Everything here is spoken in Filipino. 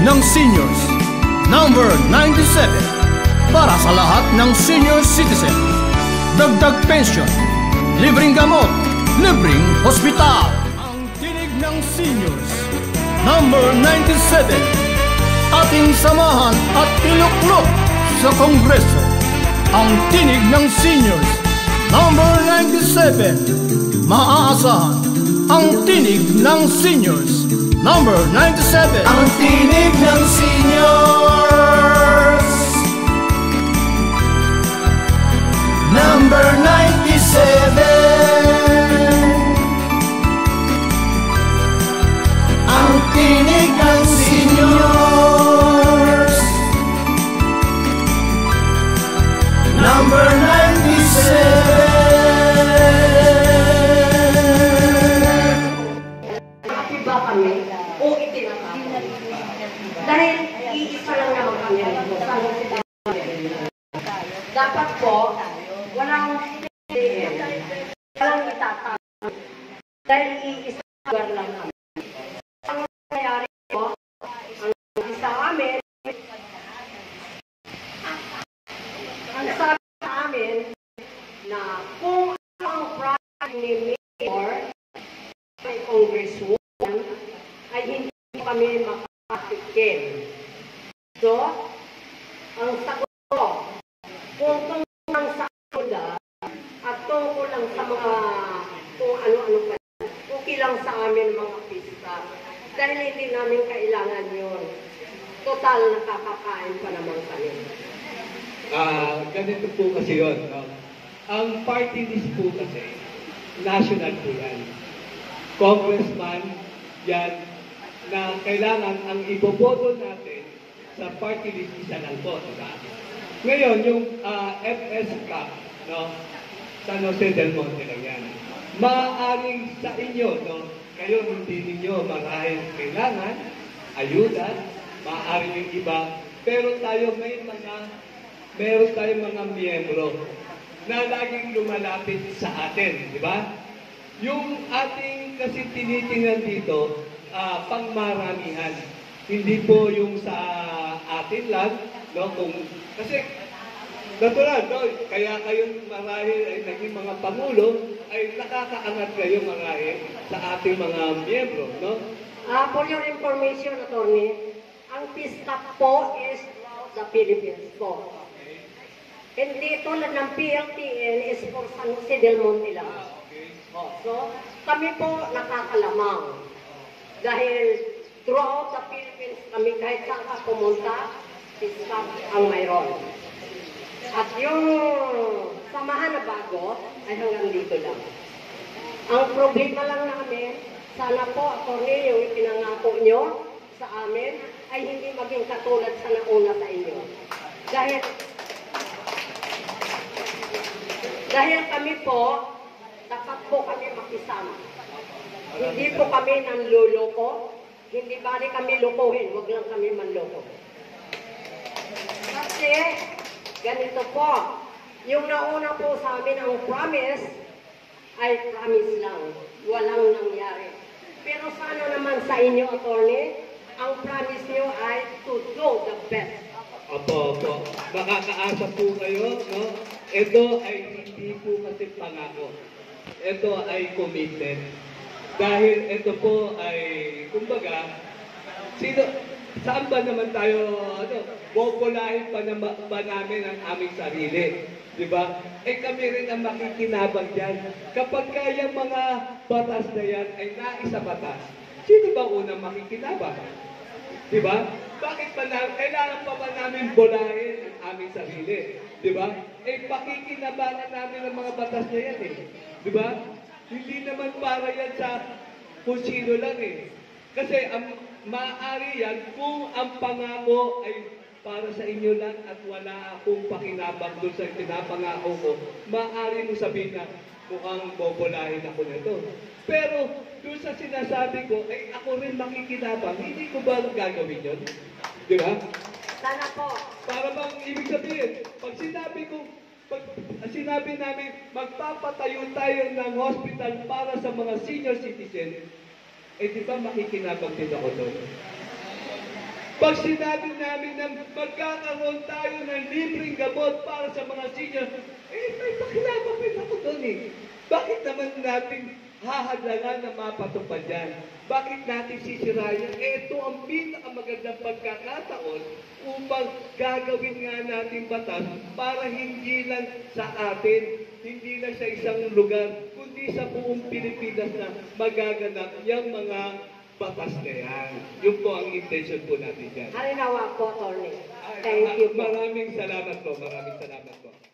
ng seniors. Number 97, para sa lahat ng senior citizen. Dagdag pension, libreng gamot, libreng hospital. Ang tinig ng seniors. Number 97, ating samahan at iluklok sa Kongreso. Ang tinig ng seniors. Number 97, maaasahan ang tinig ng seniors. Number 97, ang tinig ng seniors. Number 97, ang tinig ng seniors. Number 97. Kami o itinatapos. Dahil iisa lang naman kami dapat po walang itatapos dahil iisa lang kami. Ang nangyayari po, ang isa amin, ang sabi sa amin na kung ang project ni Mayor ay Congresswoman ay hindi kami makakatikim. So, ang sagot ko, kung tungkol lang sa aula at tungkol lang sa mga kung ano-ano pa, okay lang sa amin mga pista. Dahil hindi namin kailangan yun. Total, nakakakain pa naman kami. Ganito po kasi yun. No? Ang party list po kasi, national po yan. Congressman, yan, na kailangan ang iboboto natin sa party list isa lang po, diba? Ngayon, yung FS Cup, no? San Jose del Monte lang yan. Maaaring sa inyo, no? Kayo hindi ninyo marahil kailangan, ayuda, maaaring yung iba, pero tayo meron tayong mga miyembro na laging lumalapit sa atin, di ba? Yung ating kasi tinitingnan dito, pangmaramihan. Hindi po yung sa atin lang, no? Kasi, natural, no? Kaya kayong marahil ay naging mga pangulo, ay nakakaangat kayo marahil sa ating mga miyembro, no? For your information, Attorney, ang PISCAP po is the Philippines po. Hindi tulad ng PLTN is for San Jose del Monte lang. So, kami po nakakalamang. Dahil throughout the Philippines, kami kahit saan ka pumunta, PISCAP ang mayroon. At yung samahan na bago, ay hanggang dito lang. Ang problema lang namin, sana po, Attorney, yung ipinangako nyo sa amin, ay hindi maging katulad sa nauna sa inyo. Dahil kami po, dapat po kami makisama. Hindi po kami nanluloko, hindi bali kami lukuhin, wag lang kami manloko. Kasi, ganito po, yung nauna po sa amin ang promise, ay promise lang, walang nangyari. Pero sana naman sa inyo, Attorney, ang promise nyo ay to do the best. Opo. Makakaasa po kayo, no? Ito ay hindi po kasi pangako. Ito ay commitment. Dahil ito po ay, kumbaga, saan ba naman tayo, populahin pa namin ang aming sarili? Diba? Kami rin ang makikinabang dyan. Kapag kaya mga batas na yan ay naisa batas, sino ba unang makikinabang? Diba? Bakit pa kailangan pa ba namin bolahin ang aming sarili? Diba? Pakikinabangan namin ang mga batas na yan Diba? Hindi naman para yan sa kung sino lang Kasi ang maaari yan kung ang pangako ay para sa inyo lang at wala akong pakinabang doon sa pinapangako ko, maaari mo sabihin na mukhang bobolahin ako nito. Pero doon sa sinasabi ko, ay ako rin makikinabang, hindi ko ba gagawin yun? Di ba? Sana po. Para bang ibig sabihin, pag sinabi namin, magpapatayo tayo ng hospital para sa mga senior citizen, di ba makikinabang din ako doon? Pag sinabi namin na magkakaroon tayo ng libreng gamot para sa mga senior, may pakilapapit ako doon eh. Bakit naman natin hahadlangan na mapatupad yan? Bakit natin sisirayan? Ito ang pinakamagandang pagkakataon upang gagawin nga natin batas para hindi lang sa atin, hindi lang sa isang lugar, kundi sa buong Pilipinas na magaganap yung mga batas na yan. Yun po ang intention po natin dyan. Halinawa po, Atty. Thank you po. Maraming salamat po. Maraming salamat po.